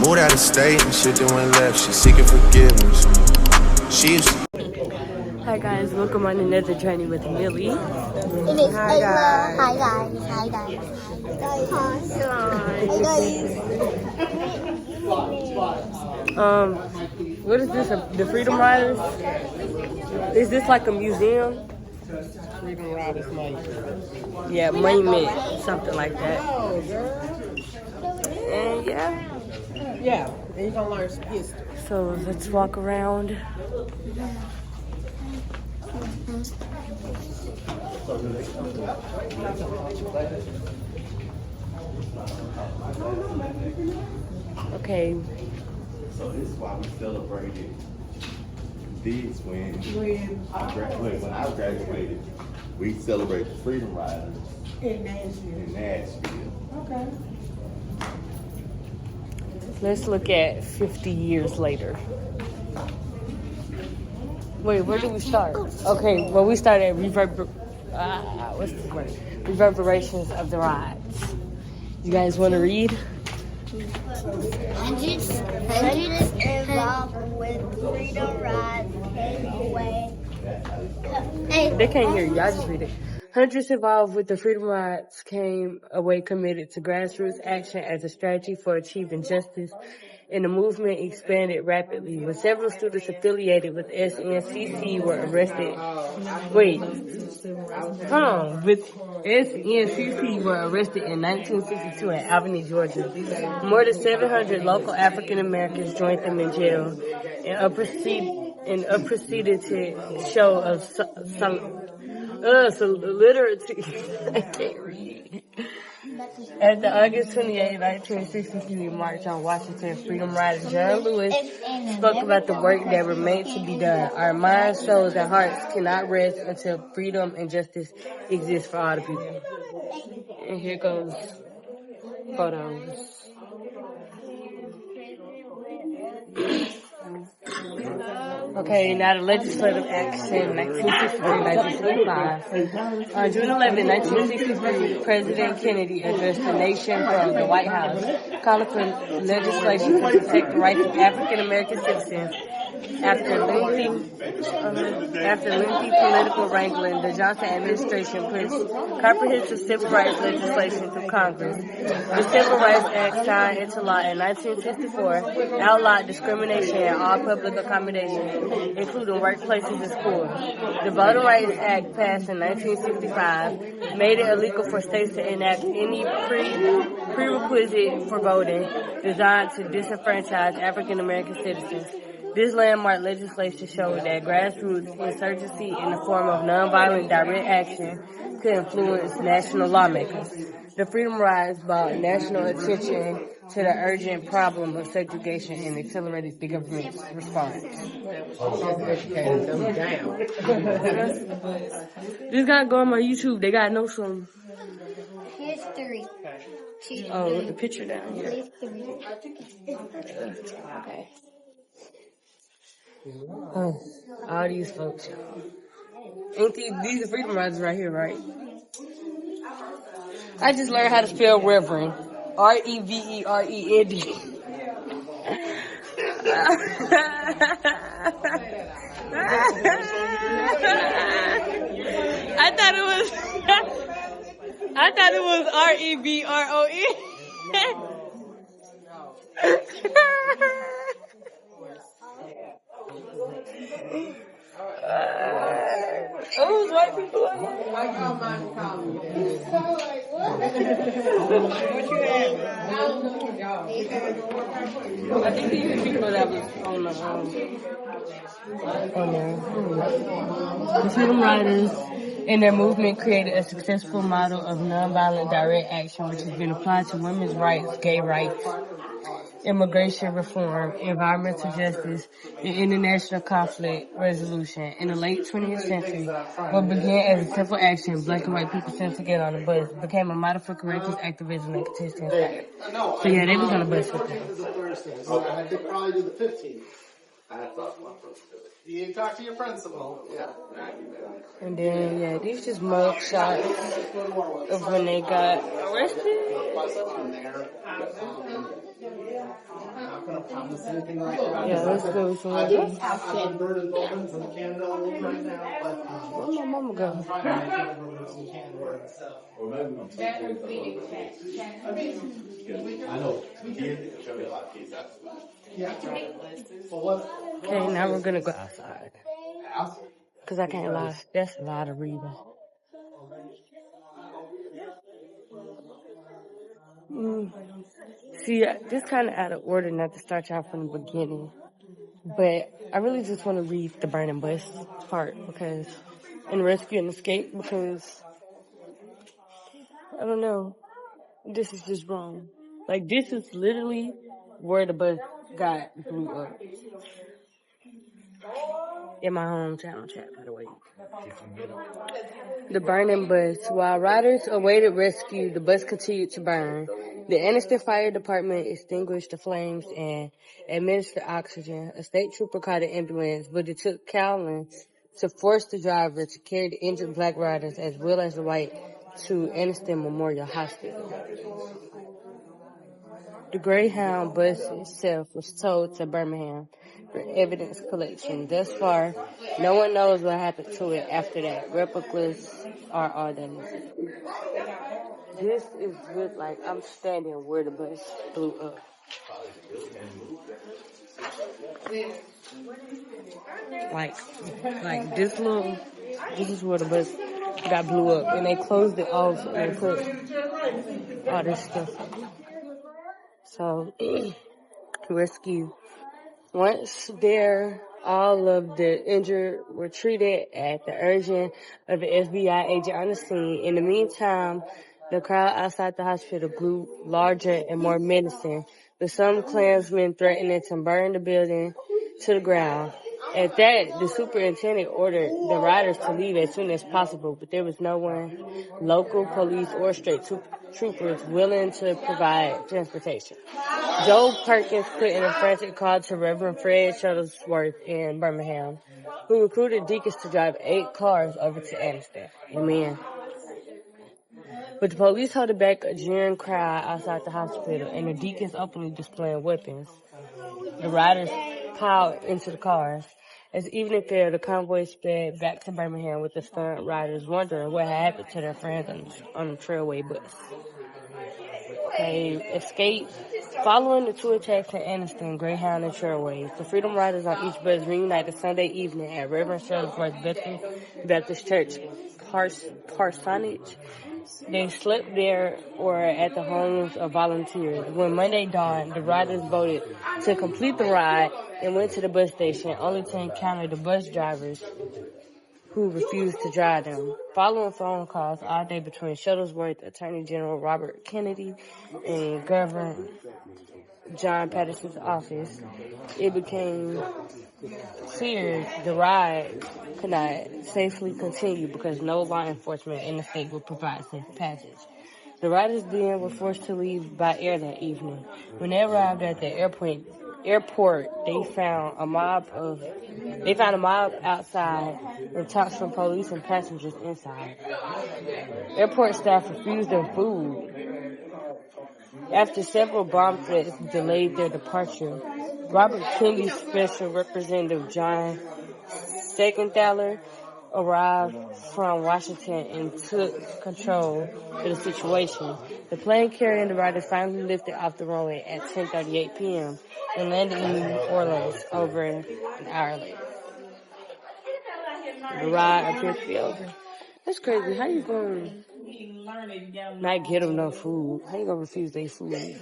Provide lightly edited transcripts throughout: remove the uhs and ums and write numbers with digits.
Moved out of state and shit that went left. She seeking forgiveness. She used to. Hi guys, welcome on another journey with Millie. Hi guys. Hi guys. Hi guys. What is this? The Freedom Riders? Is this like a museum? Freedom Riders Monument. Yeah, monument, something like that. And yeah. Yeah, and you're gonna learn some history. So let's walk around. Okay. So this is why we celebrated this when I graduated. We celebrate the Freedom Riders In Nashville. in Nashville. Okay. Let's look at 50 years later. Wait, where did we start? Okay, well, we started at reverberations of the rides. You guys want to read? Hundreds involved with freedom rides came away. They can't hear you. I just read it. Hundreds involved with the Freedom Rides came away committed to grassroots action as a strategy for achieving justice, and the movement expanded rapidly. When several students affiliated with SNCC were arrested, with SNCC were arrested in 1962 in Albany, Georgia. More than 700 local African Americans joined them in jail, and proceeded to show of solidarity. I can't read. At the August 28, 1963 March on Washington, Freedom Rider John Lewis spoke about the work that remained to be done. Our minds, souls, and hearts cannot rest until freedom and justice exist for all the people. And here goes photos. Okay, now the legislative action, 1963-1965. On June 11, 1963, President Kennedy addressed the nation from the White House, calling for legislation to protect the rights of African American citizens. After lengthy political wrangling, the Johnson administration pushed comprehensive civil rights legislation through Congress. The Civil Rights Act, signed into law in 1964, outlawed discrimination in all public accommodations, including workplaces and schools. The Voting Rights Act, passed in 1965, made it illegal for states to enact any prerequisite for voting designed to disenfranchise African American citizens. This landmark legislation showed that grassroots insurgency in the form of nonviolent direct action could influence national lawmakers. The Freedom Rides brought national attention to the urgent problem of segregation and accelerated the government's response. This gotta go on my YouTube. They gotta know some History. Oh, the picture down here. Okay. All these folks, y'all. Ain't these are Freedom Riders right here, right? I just learned how to spell reverend. R-E-V-E-R-E-N-D. I thought it was R-E-V-R-O-E. Oh, white people. I call mine calling you. I think these are people that was on there. The Freedom Riders and their movement created a successful model of nonviolent direct action, which has been applied to women's rights, gay rights, immigration reform, environmental justice, and international conflict resolution. In the late 20th century, what began as a simple action, black and white people sent together on the bus, became a model for courageous activism and contesting fact. So yeah, they was on the bus with them. I think probably do the 15th. I thought my first You talk to your principal. Yeah. And then, yeah, these just mug shots of when they got arrested. anything like that. Yeah, let's go with some I of didn't this. have the burden moment from Canada right now, but Where my mama go? I'm trying to make it from Canada. So. Or maybe I'm taking I know kids, there'll be a lot of kids out. Yeah. So what? Okay, now we're gonna go outside. Cause I can't lie, that's a lot of reading. See, this kind of out of order not to start y'all from the beginning. But I really just want to read the burning bus part because, and rescue and escape because, I don't know, this is just wrong. Like, this is literally where the bus got blew up. In my hometown chat, by the way. The burning bus. While riders awaited rescue, the bus continued to burn. The Anniston Fire Department extinguished the flames and administered oxygen. A state trooper called an ambulance, but it took Cowlin to force the driver to carry the injured black riders as well as the white to Anniston Memorial Hospital. The Greyhound bus itself was towed to Birmingham for evidence collection. Thus far, no one knows what happened to it after that. Replicas are all that is. This is good, like, I'm standing where the bus blew up. Like this is where the bus got blew up. And they closed it off and put all this stuff up. So, rescue. Once there, all of the injured were treated at the urging of the FBI agent on the scene. In the meantime, the crowd outside the hospital grew larger and more menacing, with some Klansmen threatening to burn the building to the ground. At that, the superintendent ordered the riders to leave as soon as possible, but there was no one, local police or state troopers, willing to provide transportation. Joe Perkins put in a frantic call to Reverend Fred Shuttlesworth in Birmingham, who recruited deacons to drive 8 cars over to Anniston. Amen. But the police held back a jeering crowd outside the hospital, and the deacons openly displaying weapons. The riders piled into the cars. As evening fell, the convoy sped back to Birmingham with the stunned riders wondering what had happened to their friends on the Trailway bus. They escaped following the 2 attacks in Anniston, Greyhound, and Trailways. The Freedom Riders on each bus reunited Sunday evening at Reverend Shuttlesworth Baptist Church parsonage. They slept there or at the homes of volunteers. When Monday dawned, the riders voted to complete the ride and went to the bus station, only to encounter the bus drivers who refused to drive them. Following phone calls all day between Shuttlesworth Attorney General Robert Kennedy and Governor John Patterson's office, it became clear the ride could not safely continue because no law enforcement in the state would provide safe passage. The riders then were forced to leave by air that evening. When they arrived at the airport, they found a mob outside and talks from police and passengers inside. Airport staff refused them food. After several bomb threats delayed their departure, Robert Kennedy's special representative John Seigenthaler arrived from Washington and took control of the situation. The plane carrying the riders finally lifted off the runway at 10:38 p.m. and landed in New Orleans over an hour later. The ride appears to be over. That's crazy. How you going to not get them no food? How you going to refuse their food?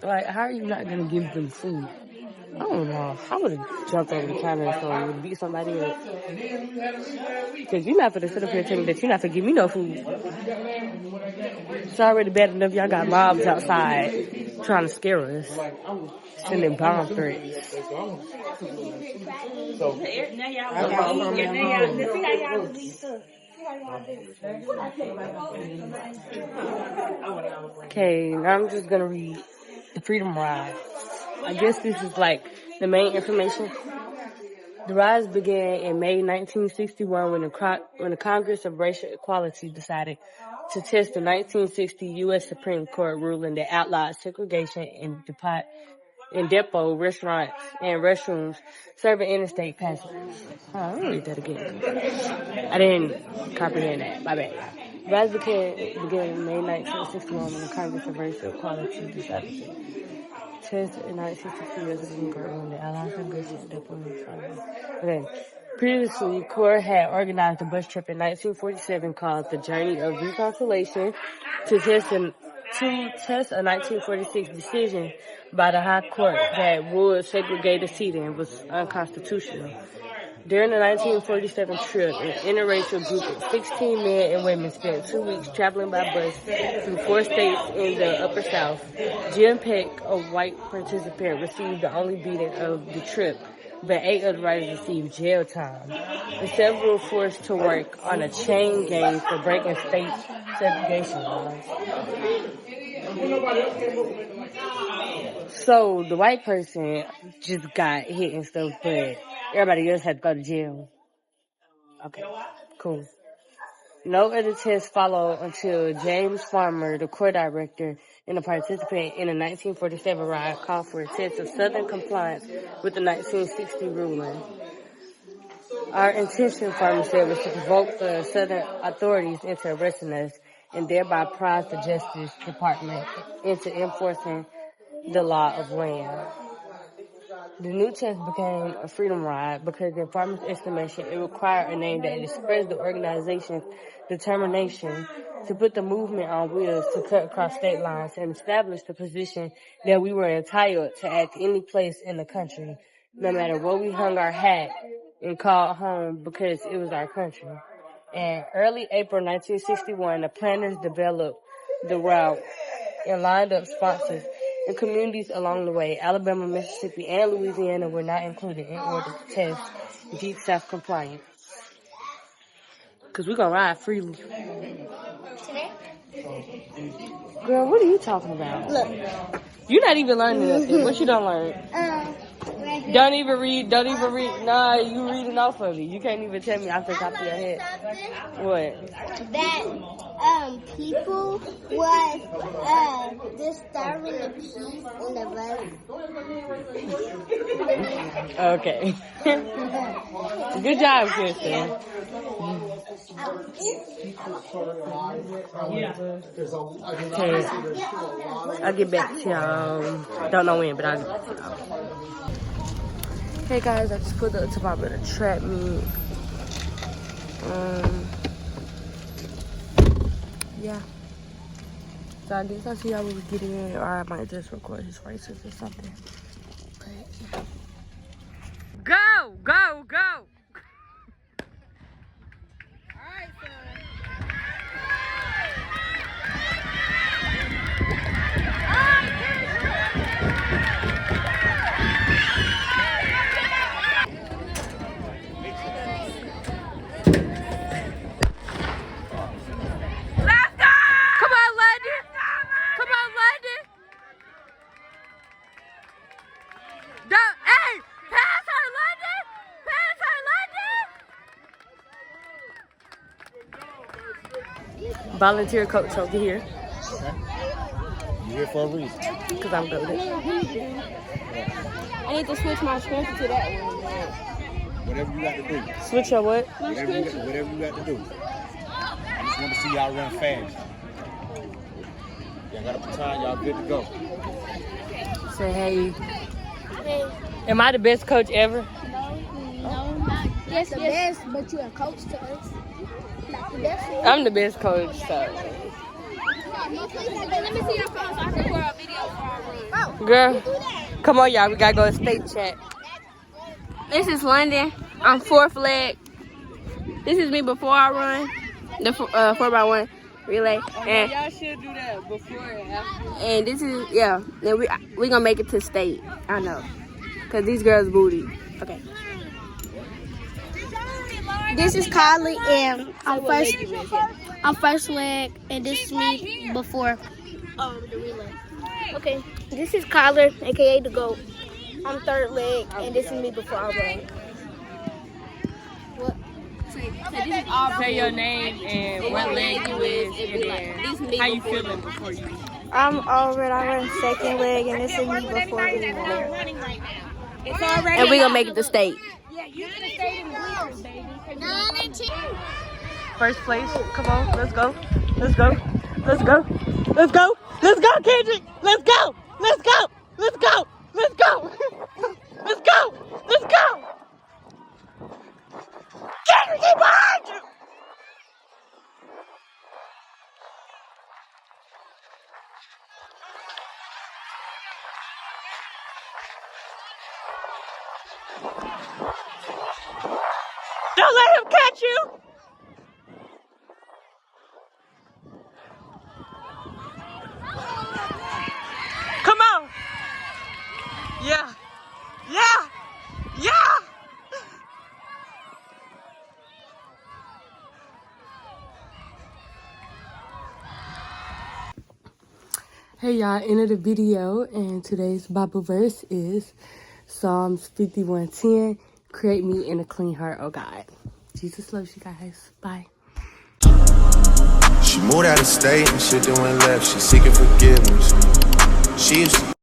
Like, how are you not going to give them food? I don't know. I would have jumped over the counter and so would beat somebody up. Because you're not going to sit up here and tell me that you're not going to give me no food. It's already bad enough y'all got mobs outside trying to scare us. Sending bomb threats. Okay, now I'm just going to read the Freedom Ride. I guess this is like the main information. The rise began in May 1961 when the Congress of Racial Equality decided to test the 1960 U.S. Supreme Court ruling that outlawed segregation in depot restaurants and restrooms serving interstate passengers. Let me read that again. I didn't comprehend that. My bad. The rise began in May 1961 when the Congress of Racial Equality decided to test in 1960 U.S. Supreme Court ruling that outlawed segregation in depot restaurants. Okay. Previously, CORE had organized a bus trip in 1947 called the Journey of Reconciliation to test a 1946 decision by the High Court that ruled segregated seating was unconstitutional. During the 1947 trip, an interracial group of 16 men and women spent 2 weeks traveling by bus through 4 states in the Upper South. Jim Peck, a white participant, received the only beating of the trip, but 8 other riders received jail time. The several were forced to work on a chain gang for breaking state segregation laws. So the white person just got hit and stuff, but everybody else had to go to jail. Okay, cool. No other tests followed until James Farmer, the court director and a participant in a 1947 riot, called for a test of Southern compliance with the 1960 ruling. Our intention, Farmer said, was to provoke the Southern authorities into arresting us and thereby prize the Justice Department into enforcing the law of land. The new test became a freedom ride because in Farmer's estimation, it required a name that expressed the organization's determination to put the movement on wheels to cut across state lines and establish the position that we were entitled to act any place in the country, no matter where we hung our hat and called home because it was our country. In early April 1961, the planners developed the route and lined up sponsors and communities along the way. Alabama, Mississippi, and Louisiana were not included in order to test Deep South compliance. Because we're going to ride freely. Girl, what are you talking about? Look. You're not even learning nothing. What you don't learn? Don't even read. Nah, you reading off of it. You can't even tell me off the top of your head. What? That people was disturbing the peace in the bus. Okay. Good job, Kristen. Okay. I'll get back to y'all. Don't know when, but I'll get back to y'all. Hey guys, I just pulled up to my brother trap meet. Yeah. So I guess I'll see y'all when we get in, or I might just record his races or something. But yeah. Go! Go! Go! Alright, son. Volunteer coach over here. You're here for a reason. Because I'm good. I need to switch my screen to that one. Whatever you got to do. Switch your what? Whatever you got to do. I just want to see y'all run fast. Y'all got a baton, y'all good to go. Say hey. Am I the best coach ever? No, not yes, the best, but you're a coach to us. Not the best. I'm the best coach, so. Let me see your phone so I can record a video for our room. Girl, come on, y'all. We gotta go to state chat. This is London. I'm fourth leg. This is me before I run the 4x1 relay. And Y'all should do that before and after. and this is Then we gonna make it to state. I know, cause these girls booty. Okay. This is Kylie, and I'm first leg, and this is me before the relay. Okay, this is Kyler, aka the GOAT. I'm third leg, and this is me before I run. Say your name and what leg you is, and then how you feeling before you. I'm already. I run second leg, and this is me before we run. And we gonna make it to state. First place. Come on, let's go. Let's go. Let's go. Let's go. Let's go, Kendrick. Let's go. Let's go. Let's go. Let's go. Let's go. Let's go. Kendrick, get behind you. Don't let him catch you. Come on. Yeah. Yeah. Yeah. Hey y'all, end of the video, and today's Bible verse is Psalms 51:10. Create me in a clean heart, oh God. Jesus loves you guys. Bye. She moved out of state and shit that went left. She seeking forgiveness. She used to